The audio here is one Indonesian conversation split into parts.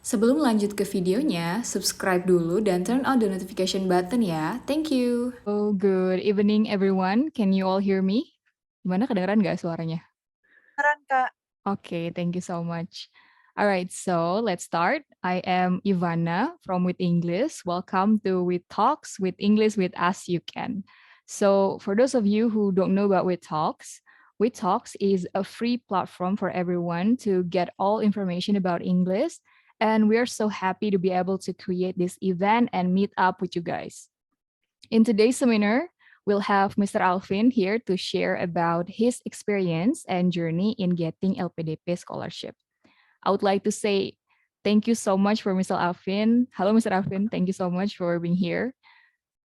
Sebelum lanjut ke videonya, subscribe dulu dan turn on the notification button ya. Thank you. Oh, good evening everyone. Can you all hear me? Gimana, kedengeran nggak suaranya? Kedengeran, Kak. Okay, thank you so much. All right, so let's start. I am Ivana from With English. Welcome to With Talks, with English with As You Can. So for those of you who don't know about With Talks is a free platform for everyone to get all information about English. And we are so happy to be able to create this event and meet up with you guys. In today's seminar, we'll have Mr. Alvin here to share about his experience and journey in getting LPDP scholarship. I would like to say thank you so much for Mr. Alvin. Hello, Mr. Alvin. Thank you so much for being here.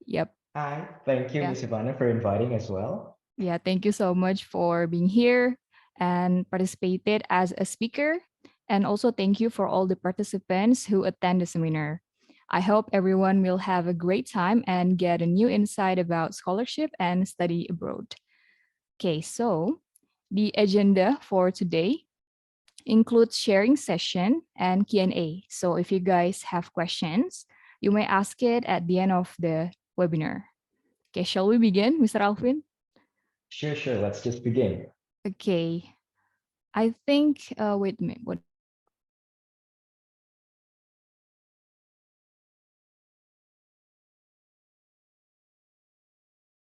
Yep. Hi, thank you, Yeah. Ms. Ivana, for inviting as well. Yeah. Thank you so much for being here and participated as a speaker. And also thank you for all the participants who attend the seminar. I hope everyone will have a great time and get a new insight about scholarship and study abroad. Okay, so the agenda for today includes sharing session and Q&A. So if you guys have questions, you may ask it at the end of the webinar. Okay, shall we begin, Mr. Alvin? Sure. Let's just begin. Okay, I think, wait a minute, what?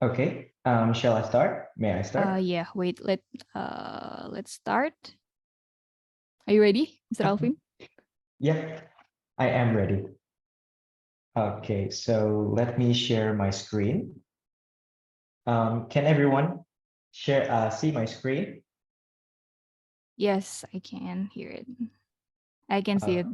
Okay, shall I start? May I start? Yeah, wait, let's start. Are you ready, Mr. Alvin? Yep, I am ready. Okay, so let me share my screen. Can everyone see my screen? Yes, I can hear it. I can see it.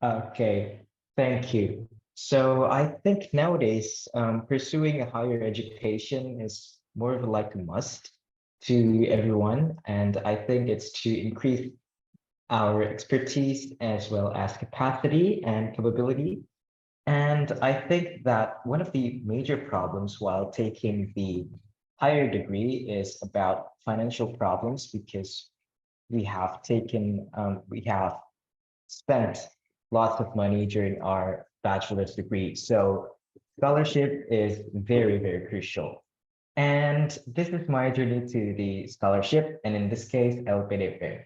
Okay, thank you. So I think nowadays, pursuing a higher education is more of like a must to everyone. And I think it's to increase our expertise as well as capacity and capability. And I think that one of the major problems while taking the higher degree is about financial problems because we have spent lots of money during our bachelor's degree. So scholarship is very crucial. And this is my journey to the scholarship, and in this case, LPDP.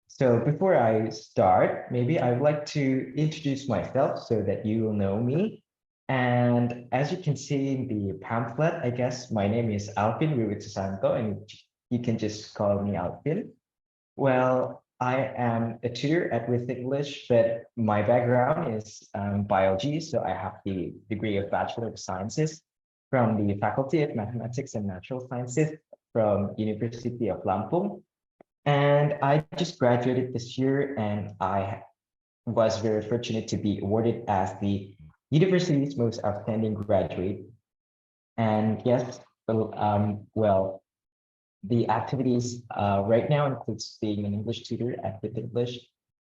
So before I start, maybe I would like to introduce myself so that you will know me. And as you can see in the pamphlet, I guess my name is Alvin Wiwitsusanto, and you can just call me Alvin. Well, I am a tutor at With English, but my background is biology, so I have the degree of Bachelor of Sciences from the Faculty of Mathematics and Natural Sciences from University of Lampung. And I just graduated this year, and I was very fortunate to be awarded as the university's most outstanding graduate. And yes, well, the activities right now includes being an English tutor at With English,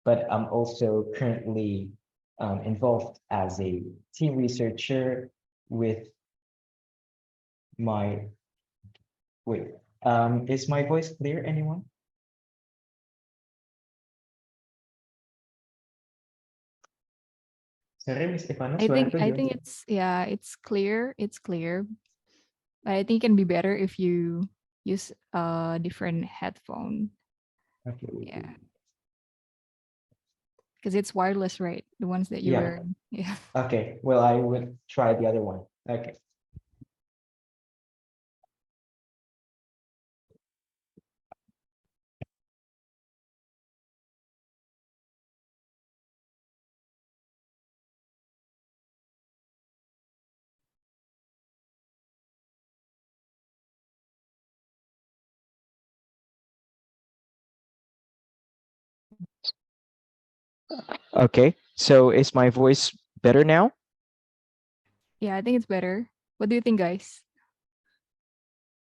but I'm also currently involved as a team researcher with my, wait, is my voice clear, anyone? Sorry, Miss Ivana, suara I gimana? think it's clear. It's clear. But I think it can be better if you use a different headphone. Okay, Yeah, because it's wireless, right? The ones that you yeah. were, yeah. Okay, well, I will try the other one. Okay. Okay, so is my voice better now? Yeah, I think it's better. What do you think, guys?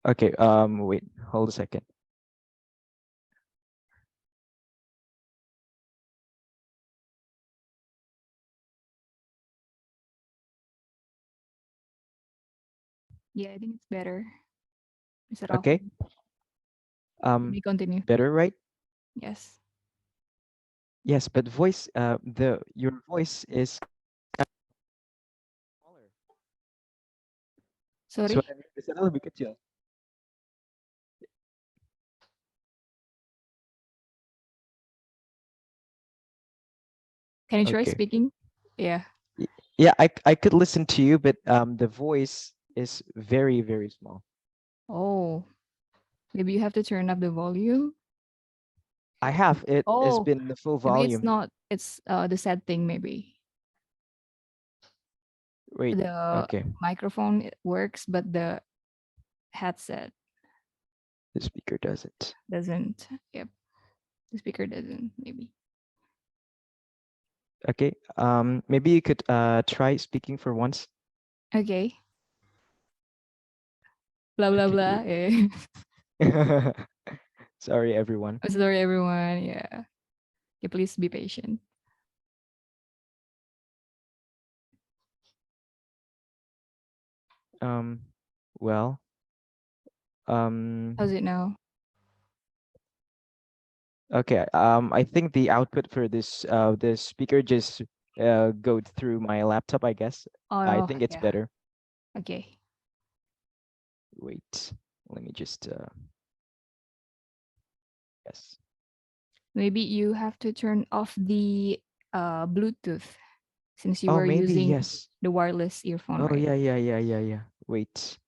Okay, wait, hold a second. Yeah, I think it's better. Mr. Okay, Alvin, you may continue. better, right? Yes. Yes, but your voice is smaller. Sorry, Suaranya di sana lebih kecil. can you try Okay. speaking? Yeah. Yeah, I could listen to you, but the voice is very, very small. Oh, maybe you have to turn up the volume. I have it has Oh, been the full maybe it's volume. not. It's the setting. Maybe Wait, the okay. microphone works, but the headset The speaker doesn't. doesn't. Yep, the speaker doesn't. Maybe. Okay. Maybe you could try speaking for once. Okay. Blah blah Okay, blah. great. Yeah. Sorry, everyone. I'm sorry, everyone. Yeah. Okay, please be patient. Um, well, How's it now? okay. I think the output for the speaker just go through my laptop, I guess. I Oh, think it's yeah. better. Okay. Wait, let me just yes. Maybe you have to turn off the Bluetooth since you Oh, were maybe using yes. the wireless earphone, Oh, right? yeah. Wait.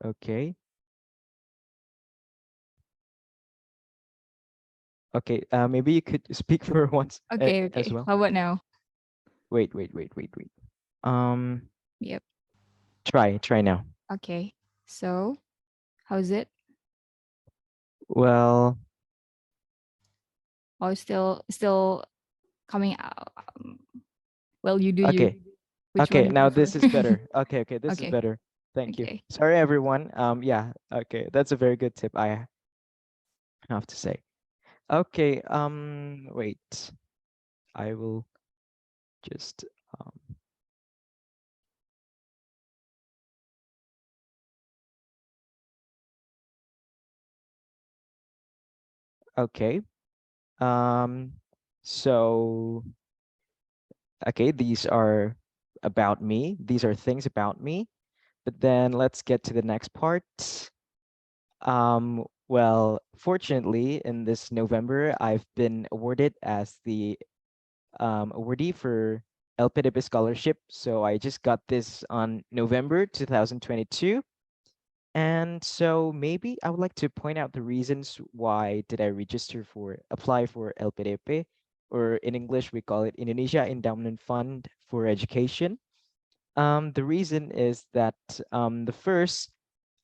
Okay. Okay. Maybe you could speak for once Okay, as okay. well. How about now? Wait. Um, Yep. try now. Okay. So, how's it? Well, Oh, still coming out. Well, you do you. okay. Which one Okay, you now prefer? this is better. Okay, this is Okay. better. Thank you. Okay. Sorry, everyone. Yeah, okay, that's a very good tip, I have to say. Okay, wait. I will just okay. Um, so okay, these are about me. These are things about me. But then let's get to the next part. Well, fortunately, in this November, I've been awarded as the awardee for LPDP scholarship. So I just got this on November 2022. And so maybe I would like to point out the reasons why did I apply for LPDP, or in English we call it Indonesia Endowment Fund for Education. The reason is that the first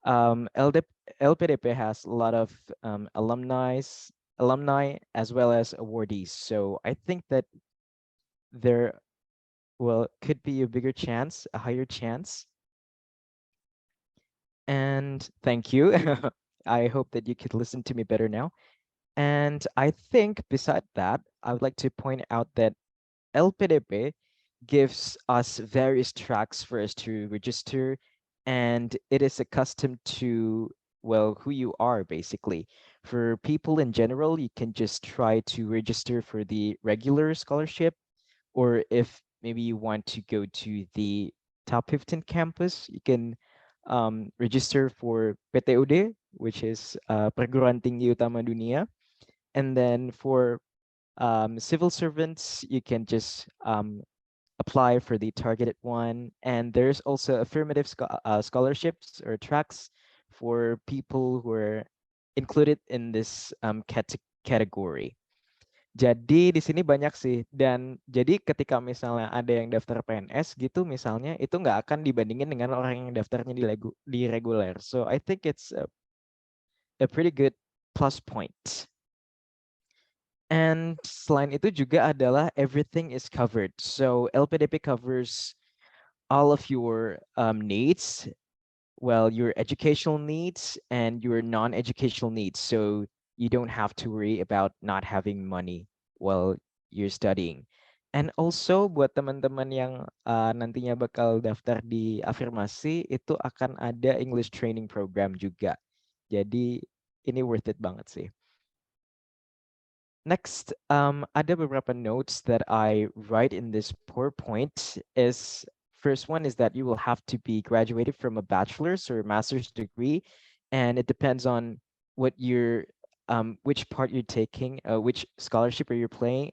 LPDP has a lot of alumni as well as awardees. So I think that there could be a bigger chance, a higher chance. And thank you. I hope that you could listen to me better now. And I think beside that, I would like to point out that LPDP gives us various tracks for us to register, and it is accustomed to, well, who you are basically. For people in general, you can just try to register for the regular scholarship, or if maybe you want to go to the top 15 campus, you can register for PTUD, which is Perguruan Tinggi Utama Dunia. And then for civil servants, you can just apply for the targeted one. And there's also affirmative scholarships or tracks for people who are included in this category. Jadi di sini banyak sih, dan jadi ketika misalnya ada yang daftar PNS gitu misalnya, itu nggak akan dibandingin dengan orang yang daftarnya di reguler. So I think it's a pretty good plus point. And selain itu juga adalah everything is covered. So LPDP covers all of your needs, well, your educational needs and your non-educational needs. So you don't have to worry about not having money while you're studying. And also buat teman-teman yang nantinya bakal daftar di afirmasi, itu akan ada English training program juga. Jadi ini worth it banget sih. Next, ada beberapa notes that I write in this PowerPoint. First one is that you will have to be graduated from a bachelor's or master's degree, and it depends on what which part you're taking, which scholarship are you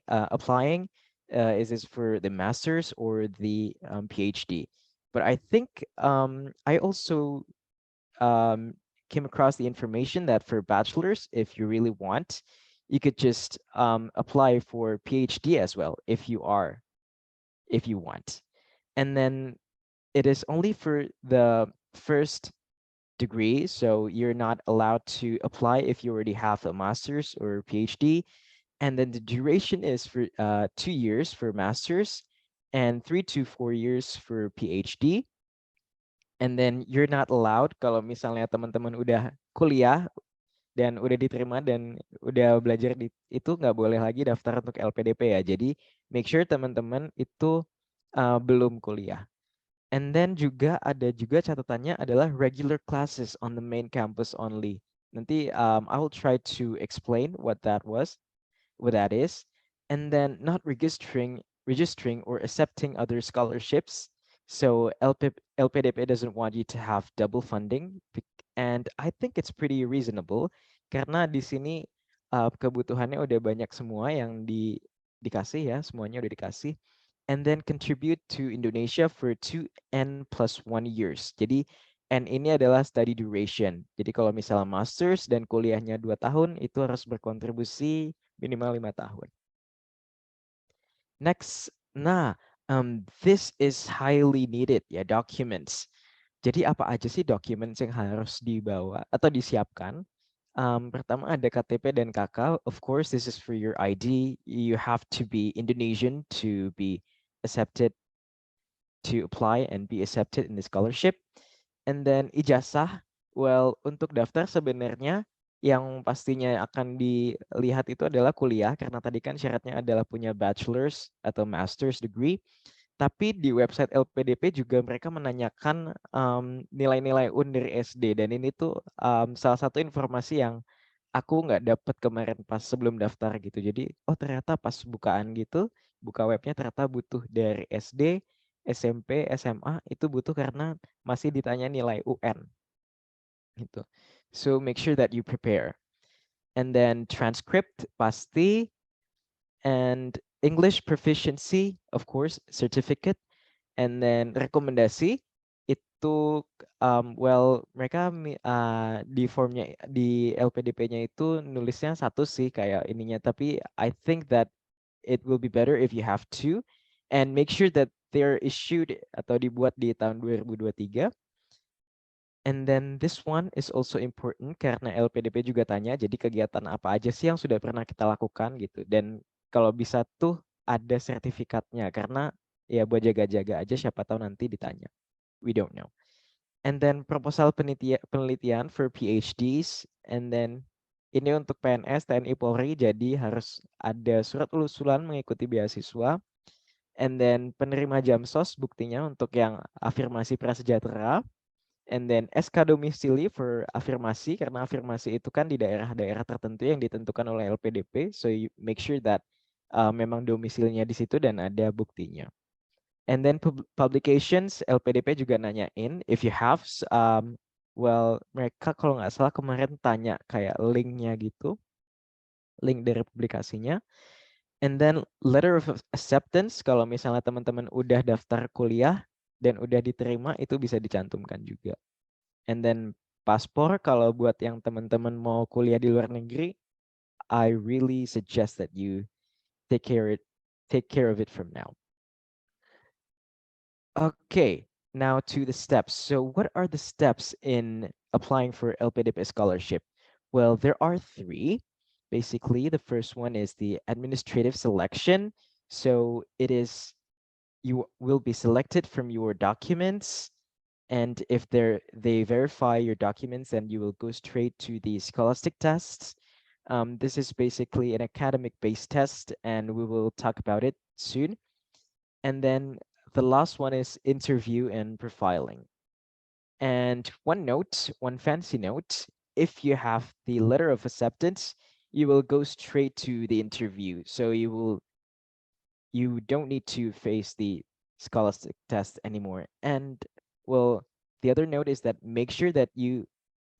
applying. Is this for the master's or the PhD? But I think I also came across the information that for bachelor's, if you really want, you could just apply for PhD as well if you want. And then it is only for the first degree, so you're not allowed to apply if you already have a master's or PhD. And then the duration is for 2 years for master's and 3 to 4 years for PhD. And then you're not allowed kalau misalnya teman-teman udah kuliah dan udah diterima dan udah belajar di itu, nggak boleh lagi daftar untuk LPDP ya. Jadi make sure teman-teman itu belum kuliah. And then ada juga catatannya adalah regular classes on the main campus only. Nanti I will try to explain what that is. And then not registering or accepting other scholarships. So LPDP doesn't want you to have double funding, and I think it's pretty reasonable karena di sini kebutuhannya udah banyak semua yang dikasih ya, semuanya udah dikasih. And then contribute to Indonesia for 2N+1 years. Jadi N ini adalah study duration. Jadi kalau misalnya masters dan kuliahnya 2 tahun, itu harus berkontribusi minimal 5 tahun. Next, this is highly needed ya, documents. Jadi apa aja sih documents yang harus dibawa atau disiapkan? Pertama ada KTP dan KK. Of course, this is for your ID. You have to be Indonesian to be accepted, to apply and be accepted in the scholarship. And then ijazah. Well, untuk daftar sebenarnya yang pastinya akan dilihat itu adalah kuliah, karena tadi kan syaratnya adalah punya bachelor's atau master's degree. Tapi di website LPDP juga mereka menanyakan nilai-nilai UN dari SD, dan ini tuh salah satu informasi yang aku nggak dapat kemarin pas sebelum daftar gitu. Jadi ternyata pas bukaan gitu, buka webnya ternyata butuh dari SD, SMP, SMA itu butuh karena masih ditanya nilai UN gitu. So make sure that you prepare. And then transcript pasti, and English proficiency, of course, certificate. And then rekomendasi itu mereka di formnya di LPDP-nya itu nulisnya 1 sih kayak ininya, tapi I think that it will be better if you have 2, and make sure that they're issued atau dibuat di tahun 2023. And then this one is also important karena LPDP juga tanya, jadi kegiatan apa aja sih yang sudah pernah kita lakukan gitu. Dan kalau bisa tuh ada sertifikatnya, karena ya buat jaga-jaga aja, siapa tahu nanti ditanya. We don't know. And then proposal penelitian for PhDs. And then ini untuk PNS, TNI, Polri, jadi harus ada surat usulan mengikuti beasiswa. And then penerima Jamsos buktinya untuk yang afirmasi prasejahtera. And then SK domisili for afirmasi, karena afirmasi itu kan di daerah-daerah tertentu yang ditentukan oleh LPDP. So you make sure that memang domisilinya di situ dan ada buktinya. And then publications, LPDP juga nanyain if you have, mereka kalau nggak salah kemarin tanya kayak linknya gitu, link dari publikasinya. And then letter of acceptance, kalau misalnya teman-teman udah daftar kuliah dan udah diterima, itu bisa dicantumkan juga. And then paspor, kalau buat yang teman-teman mau kuliah di luar negeri, I really suggest that you take care of it from now. Okay, now to the steps. So what are the steps in applying for LPDP scholarship? Well, there are 3. Basically, the first one is the administrative selection. So you will be selected from your documents, and if they verify your documents, then you will go straight to the scholastic tests. This is basically an academic-based test, and we will talk about it soon. And then the last one is interview and profiling. And one fancy note, if you have the letter of acceptance, you will go straight to the interview. So you don't need to face the scholastic test anymore. And well, the other note is that make sure that you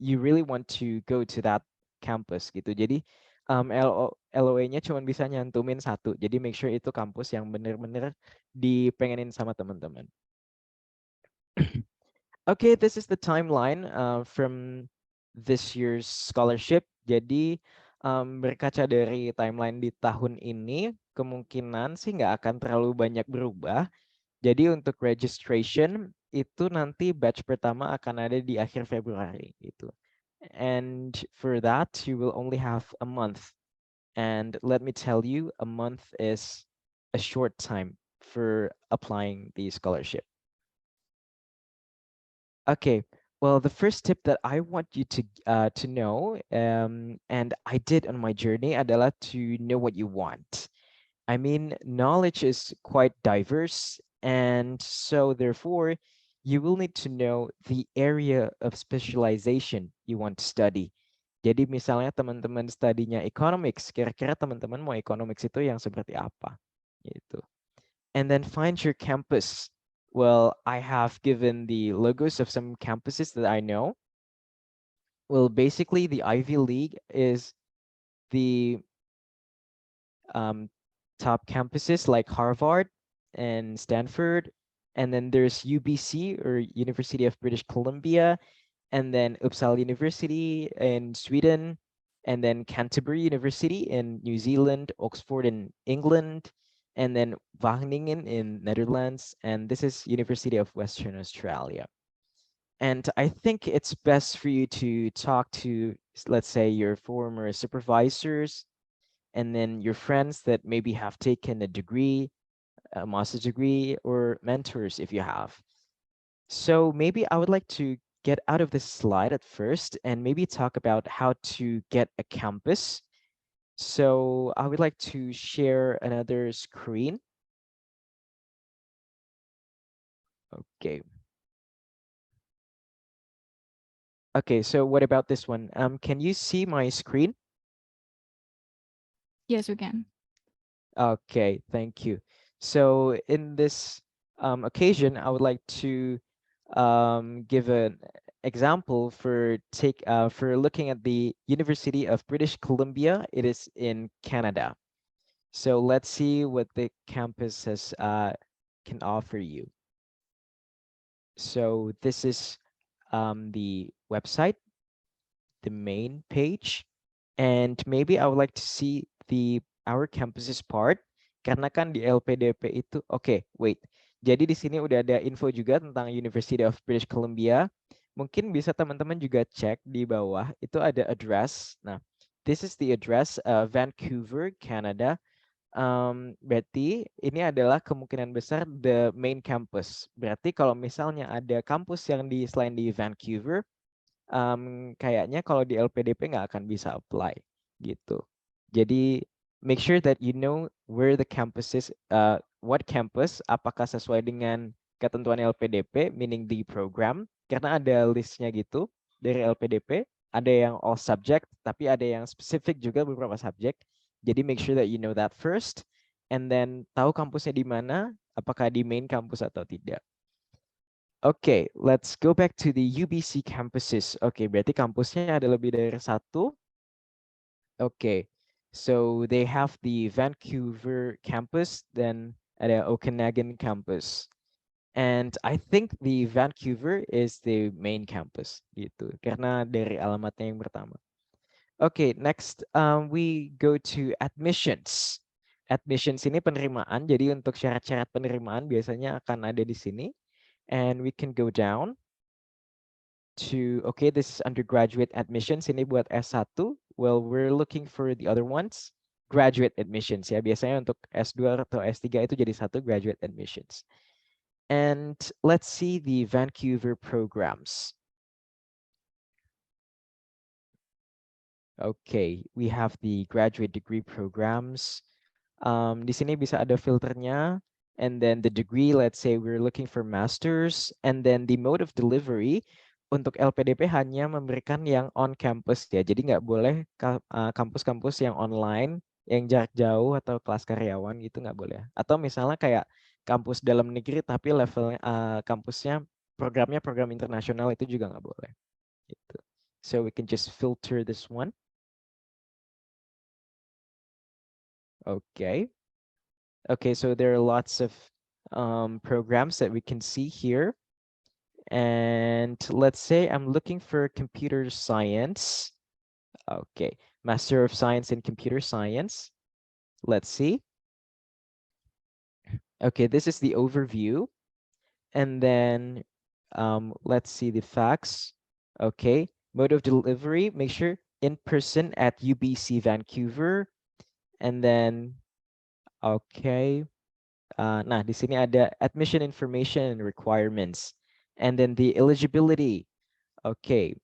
really want to go to that campus gitu. Jadi LOA-nya cuma bisa nyantumin satu. Jadi make sure itu kampus yang bener-bener dipengenin sama teman-teman. Okay, this is the timeline from this year's scholarship. Jadi berkaca dari timeline di tahun ini, kemungkinan sih nggak akan terlalu banyak berubah. Jadi untuk registration itu nanti batch pertama akan ada di akhir Februari gitu. And for that, you will only have a month. And let me tell you, a month is a short time for applying the scholarship. Okay, well, the first tip that I want you to know, and I did on my journey, adalah to know what you want. I mean, knowledge is quite diverse, and so therefore, you will need to know the area of specialization you want to study. Jadi misalnya teman-teman studinya economics, kira-kira teman-teman mau economics itu yang seperti apa? Gitu. And then find your campus. Well, I have given the logos of some campuses that I know. Well, basically, the Ivy League is the top campuses like Harvard and Stanford. And then there's UBC, or University of British Columbia, and then Uppsala University in Sweden, and then Canterbury University in New Zealand, Oxford in England, and then Wageningen in Netherlands, and this is University of Western Australia. And I think it's best for you to talk to, let's say, your former supervisors, and then your friends that maybe have taken a degree, a master's degree, or mentors if you have. So maybe I would like to get out of this slide at first and maybe talk about how to get a campus. So I would like to share another screen. Okay. Okay, so what about this one? Can you see my screen? Yes, we can. Okay, thank you. So in this occasion, I would like to give an example for looking at the University of British Columbia. It is in Canada. So let's see what the campus has can offer you. So this is the website, the main page, and maybe I would like to see our campuses part, karena kan di LPDP itu, okay, wait. Jadi di sini udah ada info juga tentang University of British Columbia. Mungkin bisa teman-teman juga cek di bawah, itu ada address. Nah, this is the address, Vancouver, Canada. Berarti ini adalah kemungkinan besar the main campus. Berarti kalau misalnya ada kampus yang selain di Vancouver, kayaknya kalau di LPDP nggak akan bisa apply gitu. Jadi make sure that you know where the campus is, what campus, apakah sesuai dengan ketentuan LPDP, meaning the program, karena ada listnya gitu dari LPDP, ada yang all subject, tapi ada yang specific juga beberapa subjek. Jadi make sure that you know that first, and then tahu kampusnya di mana, apakah di main campus atau tidak. Okay, let's go back to the UBC campuses. Okay, berarti kampusnya ada lebih dari satu. Okay, so they have the Vancouver campus, then ada Okanagan campus. And I think the Vancouver is the main campus gitu, karena dari alamatnya yang pertama. Okay, next we go to admissions. Admissions ini penerimaan, jadi untuk syarat-syarat penerimaan biasanya akan ada di sini. And we can go down to, okay, this is undergraduate admissions, ini buat S1. Well, we're looking for the other ones. Graduate admissions ya, biasanya untuk S2 atau S3 itu jadi satu, graduate admissions. And let's see the Vancouver programs. Okay, we have the graduate degree programs. Di sini bisa ada filternya, and then the degree, let's say we're looking for masters, and then the mode of delivery. untuk LPDP hanya memberikan yang on campus ya. Jadi nggak boleh kampus-kampus yang online, yang jarak jauh atau kelas karyawan gitu nggak boleh. Atau misalnya kayak kampus dalam negeri tapi levelnya kampusnya programnya program internasional itu juga nggak boleh. Gitu. So we can just filter this one. Okay. Okay, so there are lots of programs that we can see here. And let's say I'm looking for computer science. Okay, Master of Science in Computer Science. Let's see. Okay, this is the overview. And then let's see the facts. Okay, mode of delivery, make sure in person at UBC Vancouver. And then, okay. Nah, di sini ada admission information and requirements. And then the eligibility. Okay.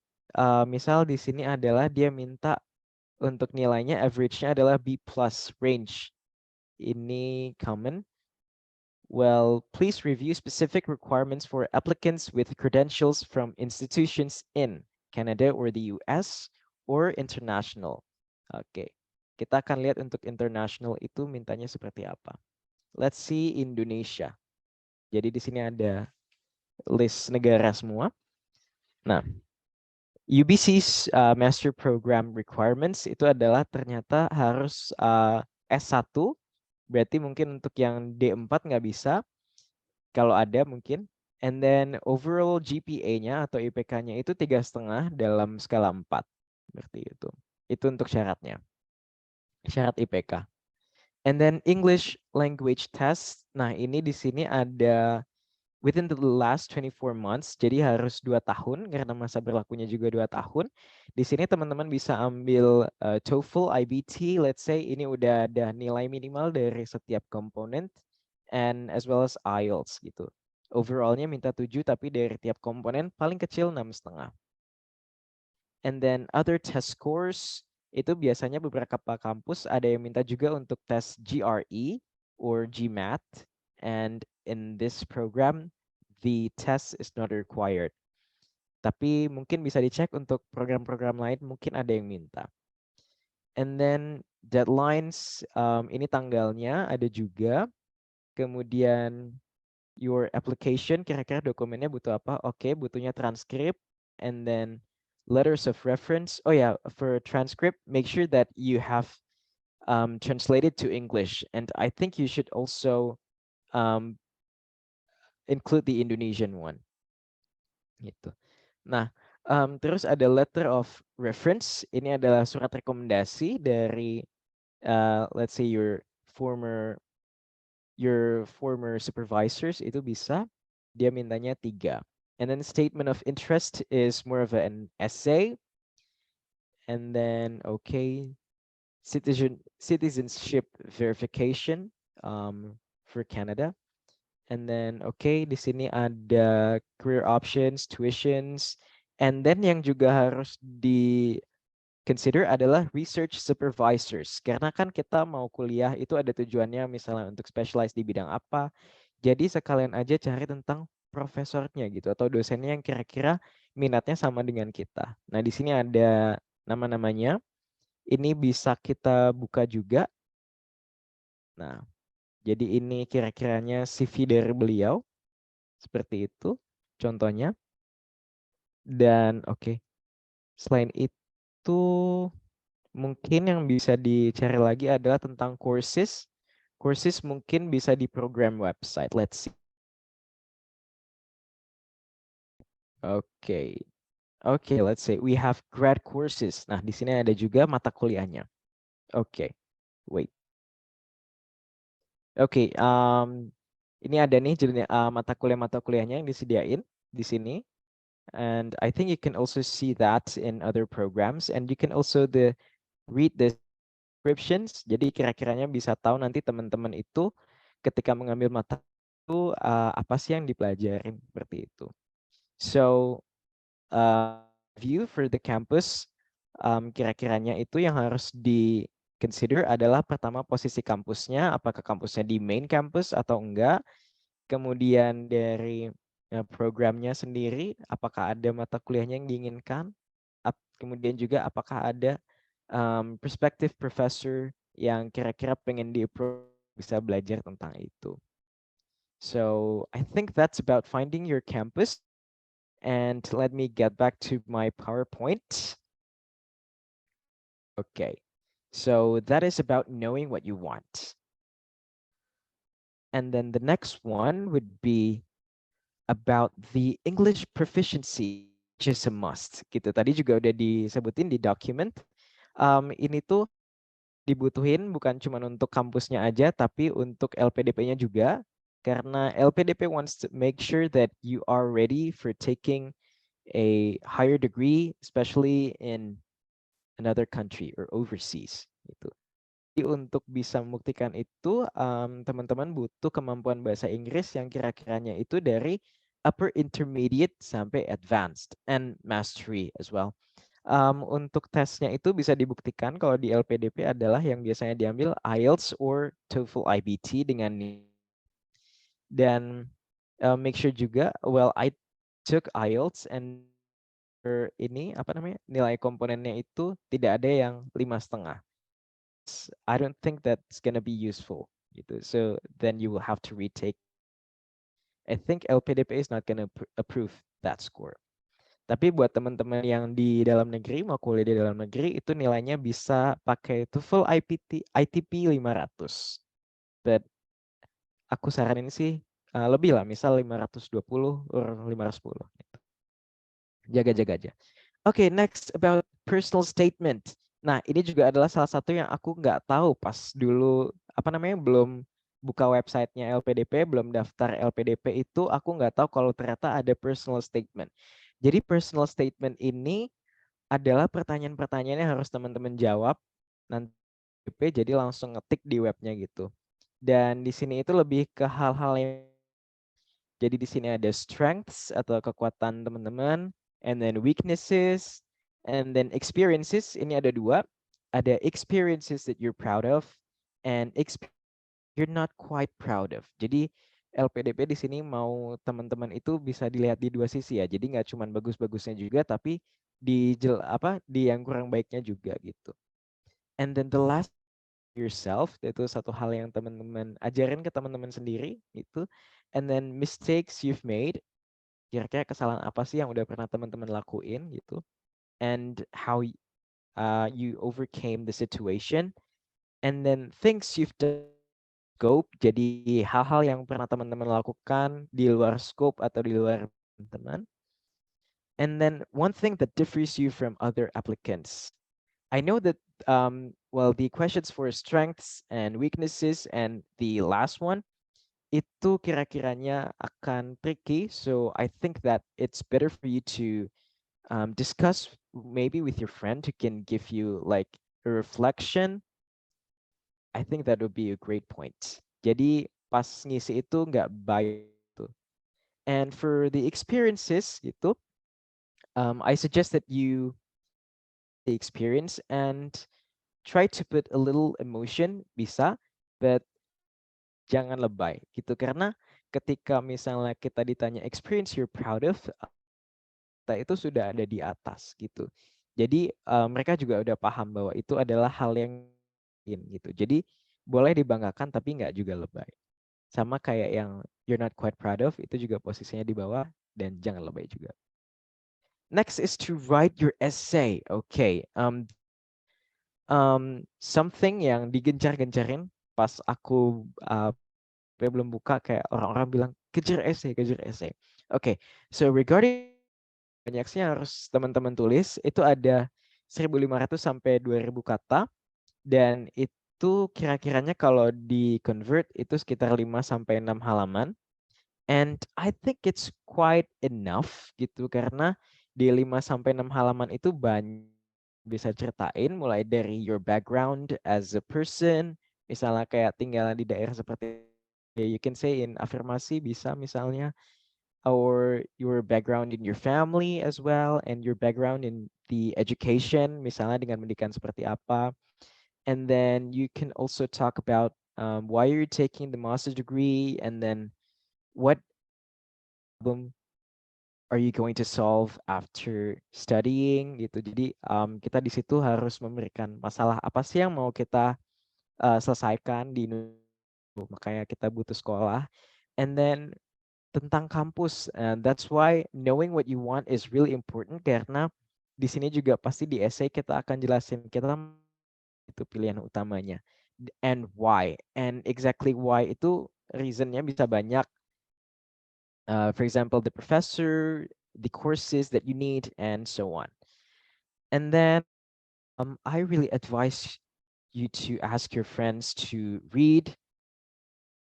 Misal di sini adalah dia minta untuk nilainya average-nya adalah B+ range. Ini common. Well, please review specific requirements for applicants with credentials from institutions in Canada or the US or international. Oke. Kita akan lihat untuk international itu mintanya seperti apa. Let's see Indonesia. Jadi di sini ada list negara semua. Nah, UBC's Master Program Requirements itu adalah ternyata harus S1, berarti mungkin untuk yang D4 nggak bisa, kalau ada mungkin. And then overall GPA-nya atau IPK-nya itu 3,5 dalam skala 4, seperti itu. Itu untuk syaratnya, syarat IPK. And then English language test, nah ini di sini ada within the last 24 months, jadi harus 2 tahun karena masa berlakunya juga 2 tahun. Di sini teman-teman bisa ambil TOEFL, IBT, let's say ini udah ada nilai minimal dari setiap komponen, and as well as IELTS gitu. Overallnya minta 7, tapi dari tiap komponen paling kecil 6,5. And then other test scores, itu biasanya beberapa kampus ada yang minta juga untuk tes GRE or GMAT, and in this program, the test is not required. Tapi mungkin bisa dicek untuk program-program lain, mungkin ada yang minta. And then deadlines, ini tanggalnya ada juga. Kemudian your application, kira-kira dokumennya butuh apa? Oke, butuhnya transkrip. And then letters of reference. Oh yeah, for transcript, make sure that you have translated to English. And I think you should also include the Indonesian one. Gitu. Nah, terus ada letter of reference. Ini adalah surat rekomendasi dari, let's say your former supervisors, itu bisa. Dia mintanya 3. And then statement of interest is more of an essay. And then, okay, citizenship verification for Canada. And then, okay, di sini ada career options, tuitions, and then yang juga harus di-consider adalah research supervisors. Karena kan kita mau kuliah itu ada tujuannya misalnya untuk specialize di bidang apa. Jadi sekalian aja cari tentang profesornya gitu atau dosennya yang kira-kira minatnya sama dengan kita. Nah, di sini ada nama-namanya. Ini bisa kita buka juga. Nah, jadi ini kira-kiranya CV dari beliau. Seperti itu contohnya. Dan oke. Selain itu mungkin yang bisa dicari lagi adalah tentang courses. Courses mungkin bisa di program website. Let's see. Oke. Oke, let's say we have grad courses. Nah, di sini ada juga mata kuliahnya. Oke. Wait. Oke, ini ada nih jenis mata kuliahnya yang disediain di sini. And I think you can also see that in other programs, and you can also read the descriptions. Jadi kira-kiranya bisa tahu nanti teman-teman itu ketika mengambil mata itu apa sih yang dipelajarin, seperti itu. So view for the campus, kira-kiranya itu yang harus di-consider adalah pertama posisi kampusnya, apakah kampusnya di main campus atau enggak. Kemudian dari programnya sendiri, apakah ada mata kuliahnya yang diinginkan, kemudian juga apakah ada perspektif profesor yang kira-kira pengen bisa belajar tentang itu. So I think that's about finding your campus. And let me get back to my PowerPoint. Okay, so that is about knowing what you want. And then the next one would be about the English proficiency, which is a must. Gitu. Tadi juga udah disebutin di document. Ini tuh dibutuhin bukan cuma untuk kampusnya aja, tapi untuk LPDP-nya juga. Karena LPDP wants to make sure that you are ready for taking a higher degree, especially in another country or overseas. Gitu. Jadi untuk bisa membuktikan itu, teman-teman butuh kemampuan bahasa Inggris yang kira-kiranya itu dari upper intermediate sampai advanced and mastery as well. Untuk tesnya itu bisa dibuktikan kalau di LPDP adalah yang biasanya diambil IELTS or TOEFL IBT dengan dan make sure juga, well, I took IELTS and ini apa namanya, nilai komponennya itu tidak ada yang 5,5. I don't think that's gonna be useful gitu. So then you will have to retake. I think LPDP is not gonna approve that score. Tapi buat teman-teman yang di dalam negeri, mau kuliah di dalam negeri, itu nilainya bisa pakai TOEFL ITP 500. But aku saranin sih lebih lah, misal 520 or 510. Gitu. Jaga-jaga aja. Okay, next about personal statement. Nah, ini juga adalah salah satu yang aku nggak tahu pas dulu, apa namanya, belum buka websitenya LPDP, belum daftar LPDP itu, aku nggak tahu kalau ternyata ada personal statement. Jadi personal statement ini adalah pertanyaan-pertanyaan yang harus teman-teman jawab nanti jadi langsung ngetik di webnya gitu. Dan di sini itu lebih ke hal-hal yang jadi di sini ada strengths atau kekuatan teman-teman, and then weaknesses, and then experiences. Ini ada dua. Ada experiences that you're proud of, and you're not quite proud of. Jadi LPDP di sini mau teman-teman itu bisa dilihat di dua sisi ya. Jadi nggak cuma bagus-bagusnya juga, tapi di yang kurang baiknya juga gitu. And then the last, yourself, itu satu hal yang teman-teman ajarin ke teman-teman sendiri gitu. And then mistakes you've made, kira-kira kesalahan apa sih yang udah pernah teman-teman lakuin gitu. And how you overcame the situation. And then things you've done scope, jadi hal-hal yang pernah teman-teman lakukan di luar scope atau di luar teman. And then one thing that differs you from other applicants. I know that well, the questions for strengths and weaknesses and the last one itu kira-kiranya akan tricky, so I think that it's better for you to discuss maybe with your friend who can give you like a reflection. I think that would be a great point. Jadi pas ngisi itu nggak baik tuh. And for the experiences gitu, I suggest that you the experience and try to put a little emotion bisa, but jangan lebay gitu. Karena ketika misalnya kita ditanya experience you're proud of, kita itu sudah ada di atas gitu. Jadi mereka juga udah paham bahwa itu adalah hal yang gitu. Jadi boleh dibanggakan tapi nggak juga lebay. Sama kayak yang you're not quite proud of, itu juga posisinya di bawah dan jangan lebay juga. Next is to write your essay. Okay. Something yang digencar-gencarin pas aku belum buka, kayak orang-orang bilang kejar essay, kejar essay. Okay. So regarding banyak sih yang harus teman-teman tulis, itu ada 1.500 sampai 2.000 kata, dan itu kira-kiranya kalau di convert itu sekitar 5 sampai 6 halaman. And I think it's quite enough gitu, karena di 5 sampai 6 halaman itu banyak bisa ceritain, mulai dari your background as a person, misalnya kayak tinggal di daerah seperti, you can say in afirmasi bisa misalnya, or your background in your family as well, and your background in the education, misalnya dengan pendidikan seperti apa. And then you can also talk about why you're taking the master's degree, and then what problem are you going to solve after studying gitu. Jadi kita di situ harus memberikan masalah apa sih yang mau kita selesaikan di makanya kita butuh sekolah. And then tentang kampus, that's why knowing what you want is really important karena di sini juga pasti di essay kita akan jelasin kita itu pilihan utamanya and why, and exactly why itu reasonnya bisa banyak. For example, the professor, the courses that you need, and so on. And then I really advise you to ask your friends to read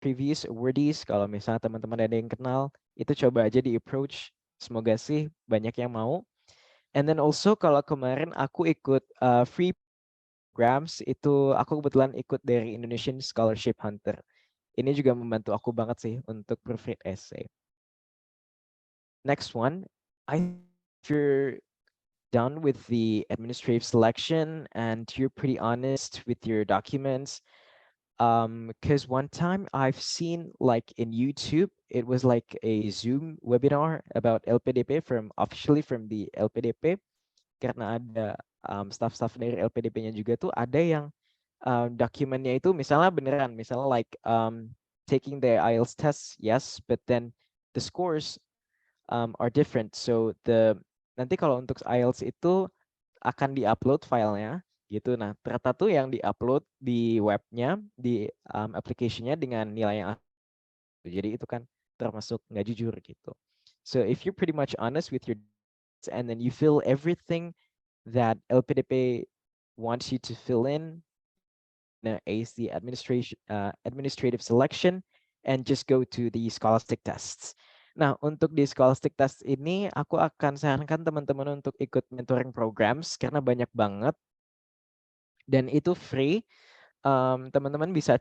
previous awardees. Kalau misalnya teman-teman ada yang kenal, itu coba aja di approach. Semoga sih banyak yang mau. And then also kalau kemarin aku ikut free programs, itu aku kebetulan ikut dari Indonesian Scholarship Hunter. Ini juga membantu aku banget sih untuk proofread essay. Next one, if you're done with the administrative selection and you're pretty honest with your documents, because one time I've seen like in YouTube, it was like a Zoom webinar about LPDP officially from the LPDP, karena ada staff-staff dari LPDP-nya juga tuh ada yang dokumennya itu misalnya beneran, misalnya like taking the IELTS test, yes, but then the scores are different. So nanti kalau untuk IELTS itu akan diupload filenya gitu. Nah, ternyata tuh yang diupload di webnya, di application-nya dengan nilai yang jadi itu kan termasuk nggak jujur gitu. So if you're pretty much honest with your and then you fill everything that LPDP wants you to fill in, ace the administrative selection and just go to the scholastic tests. Nah, untuk di scholastic test ini aku akan sarankan teman-teman untuk ikut mentoring programs karena banyak banget dan itu free. Teman-teman bisa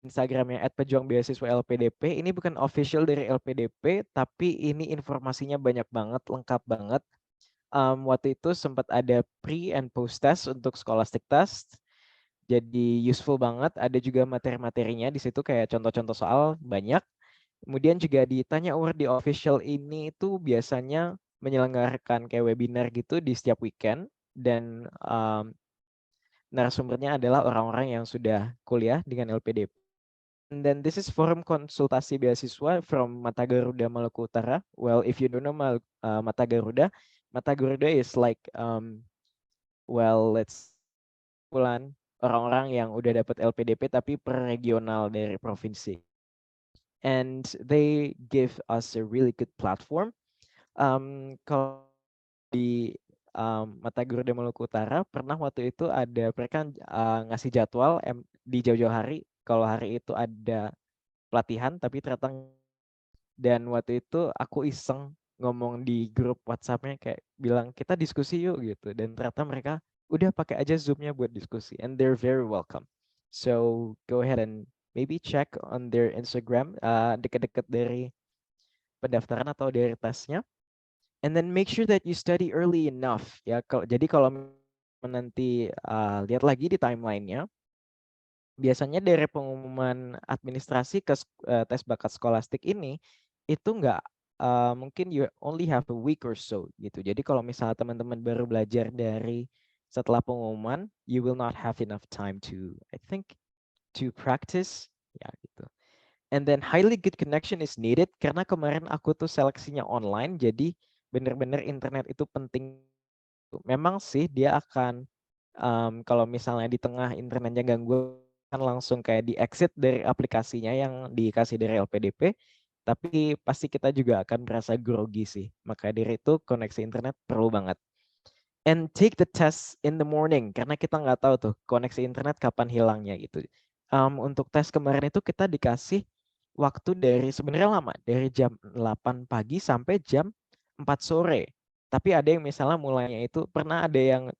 Instagramnya @pejuangbeasiswa LPDP. Ini bukan official dari LPDP, tapi ini informasinya banyak banget, lengkap banget. Waktu itu sempat ada pre and post test untuk scholastic test. Jadi useful banget. Ada juga materi-materinya di situ kayak contoh-contoh soal banyak. Kemudian juga ditanya award di official ini itu biasanya menyelenggarakan kayak webinar gitu di setiap weekend dan narasumbernya adalah orang-orang yang sudah kuliah dengan LPDP. And then this is forum konsultasi beasiswa from Mata Garuda Maluku Utara. Well, if you don't know Mata Garuda is like let's orang-orang yang udah dapat LPDP tapi per regional dari provinsi. And they give us a really good platform. Kalau di Mata Garuda Maluku Utara pernah waktu itu ada mereka ngasih jadwal di jauh-jauh hari. Kalau hari itu ada pelatihan tapi ternyata dan waktu itu aku iseng ngomong di grup WhatsApp-nya kayak bilang kita diskusi yuk gitu dan ternyata mereka udah pakai aja Zoom-nya buat diskusi and they're very welcome. So go ahead and maybe check on their Instagram dekat-dekat dari pendaftaran atau dari tesnya. And then make sure that you study early enough ya. Jadi kalau nanti lihat lagi di timeline-nya, biasanya dari pengumuman administrasi ke tes bakat skolastik ini itu nggak mungkin you only have a week or so gitu. Jadi kalau misalnya teman-teman baru belajar dari setelah pengumuman, you will not have enough time to, I think, to practice ya gitu. And then highly good connection is needed karena kemarin aku tuh seleksinya online, jadi bener-bener internet itu penting. Memang sih dia akan kalau misalnya di tengah internetnya gangguan langsung kayak di exit dari aplikasinya yang dikasih dari LPDP, tapi pasti kita juga akan merasa grogi sih. Maka dari itu koneksi internet perlu banget. And take the test in the morning karena kita nggak tahu tuh koneksi internet kapan hilangnya gitu. Untuk tes kemarin itu kita dikasih waktu dari sebenarnya lama dari jam 8 pagi sampai jam 4 sore. Tapi ada yang misalnya mulainya itu pernah ada yang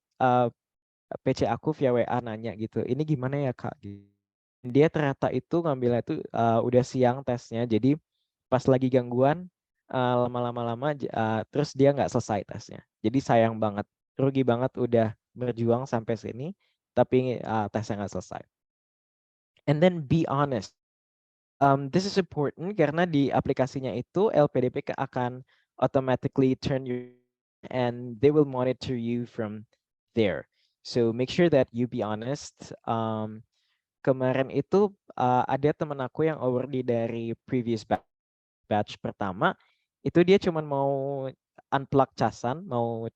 PC aku via WA nanya gitu, ini gimana ya Kak? Dia ternyata itu ngambilnya itu udah siang tesnya, jadi pas lagi gangguan lama-lama terus dia nggak selesai tesnya. Jadi sayang banget, rugi banget udah berjuang sampai sini, tapi tesnya nggak selesai. And then be honest. This is important karena di aplikasinya itu LPDP akan automatically turn your and they will monitor you from there. So make sure that you be honest. Kemarin itu ada temen aku yang already dari previous batch pertama, itu dia cuman mau unplug casan, mau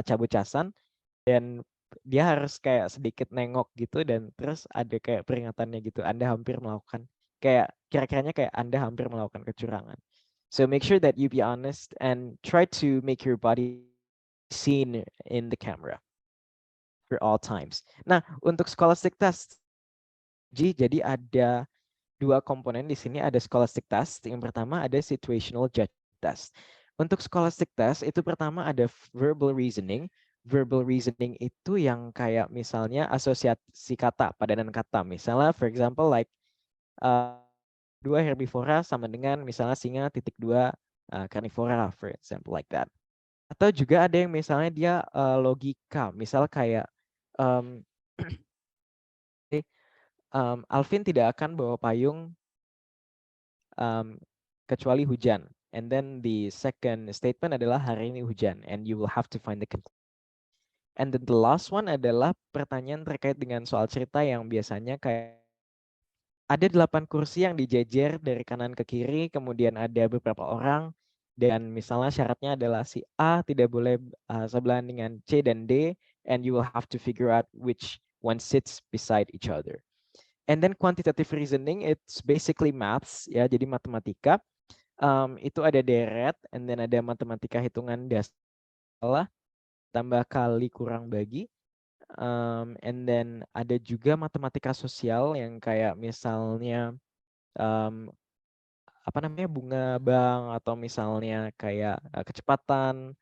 cabut casan, dan dia harus kayak sedikit nengok gitu dan terus ada kayak peringatannya gitu, Anda hampir melakukan kayak kira-kiranya kayak Anda hampir melakukan kecurangan. So make sure that you be honest and try to make your body seen in the camera for all times. Nah, untuk scholastic test, jadi ada dua komponen di sini, ada scholastic test. Yang pertama ada situational judgment test. Untuk scholastic test itu pertama ada verbal reasoning. Verbal reasoning itu yang kayak misalnya asosiasi kata, padanan kata. Misalnya for example like dua herbivora sama dengan misalnya singa titik dua carnivora, for example like that. Atau juga ada yang misalnya dia logika, misal kayak Alvin tidak akan bawa payung kecuali hujan. And then the second statement adalah hari ini hujan, and you will have to find the conclusion. And then the last one adalah pertanyaan terkait dengan soal cerita yang biasanya kayak ada 8 kursi yang dijejer dari kanan ke kiri, kemudian ada beberapa orang, dan misalnya syaratnya adalah si A tidak boleh sebelahan dengan C dan D, and you will have to figure out which one sits beside each other. And then quantitative reasoning, it's basically maths, ya, jadi matematika. Itu ada deret, and then ada matematika hitungan dasar, tambah kali kurang bagi. And then ada juga matematika sosial yang kayak misalnya apa namanya bunga bank atau misalnya kayak kecepatan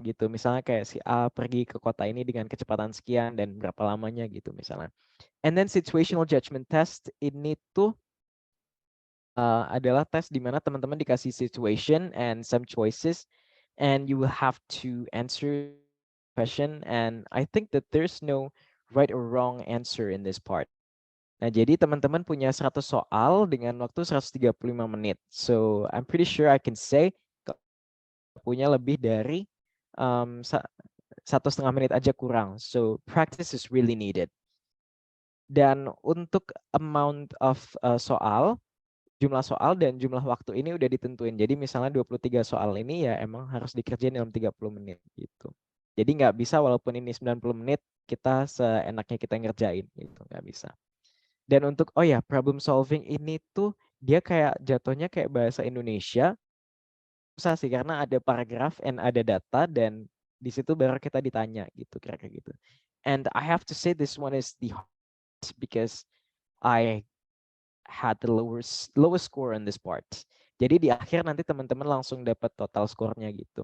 gitu. Misalnya kayak si A pergi ke kota ini dengan kecepatan sekian dan berapa lamanya gitu misalnya. And then situational judgment test ini tuh adalah tes di mana teman-teman dikasih situation and some choices and you will have to answer question, and I think that there's no right or wrong answer in this part. Nah, jadi teman-teman punya 100 soal dengan waktu 135 menit. So, I'm pretty sure I can say punya lebih dari 1,5 menit aja kurang. So, practice is really needed. Dan untuk amount of jumlah soal dan jumlah waktu ini udah ditentuin. Jadi misalnya 23 soal ini ya emang harus dikerjain dalam 30 menit gitu. Jadi nggak bisa walaupun ini 90 menit kita seenaknya kita ngerjain gitu, nggak bisa. Dan untuk problem solving ini tuh dia kayak jatuhnya kayak bahasa Indonesia. Susah sih karena ada paragraf and ada data dan di situ baru kita ditanya gitu kira-kira gitu. And I have to say this one is the hardest because I had the lowest score on this part. Jadi di akhir nanti teman-teman langsung dapat total skornya gitu.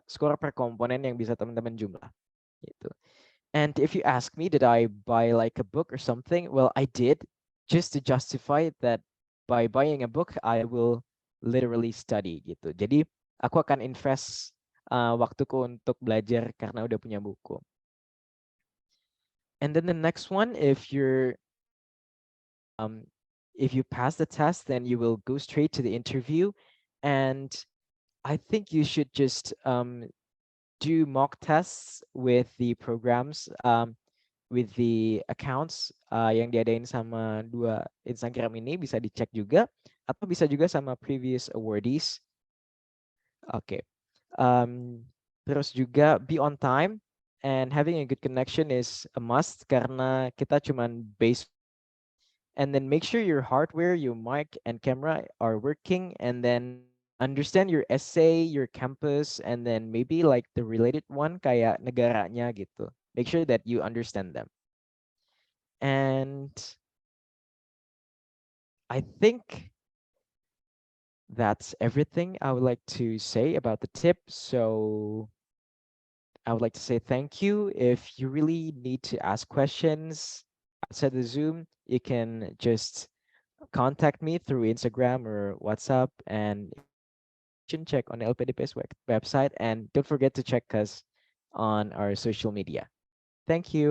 Skor per komponen yang bisa teman-teman jumlah gitu. And if you ask me, did I buy like a book or something? Well, I did, just to justify that by buying a book, I will literally study gitu. Jadi aku akan invest waktuku untuk belajar karena udah punya buku. And then the next one, if you pass the test, then you will go straight to the interview. And I think you should just do mock tests with the programs, with the accounts yang diadain sama 2 Instagram ini, bisa dicek juga. Atau bisa juga sama previous awardees. Oke. Terus juga be on time. And having a good connection is a must karena kita cuman base. And then make sure your hardware, your mic and camera are working, and then understand your essay, your campus, and then maybe like the related one kayak negaranya gitu. Make sure that you understand them. And I think that's everything I would like to say about the tip. So I would like to say thank you. If you really need to ask questions outside the Zoom, you can just contact me through Instagram or WhatsApp, and check on LPDP's website, and don't forget to check us on our social media. Thank you.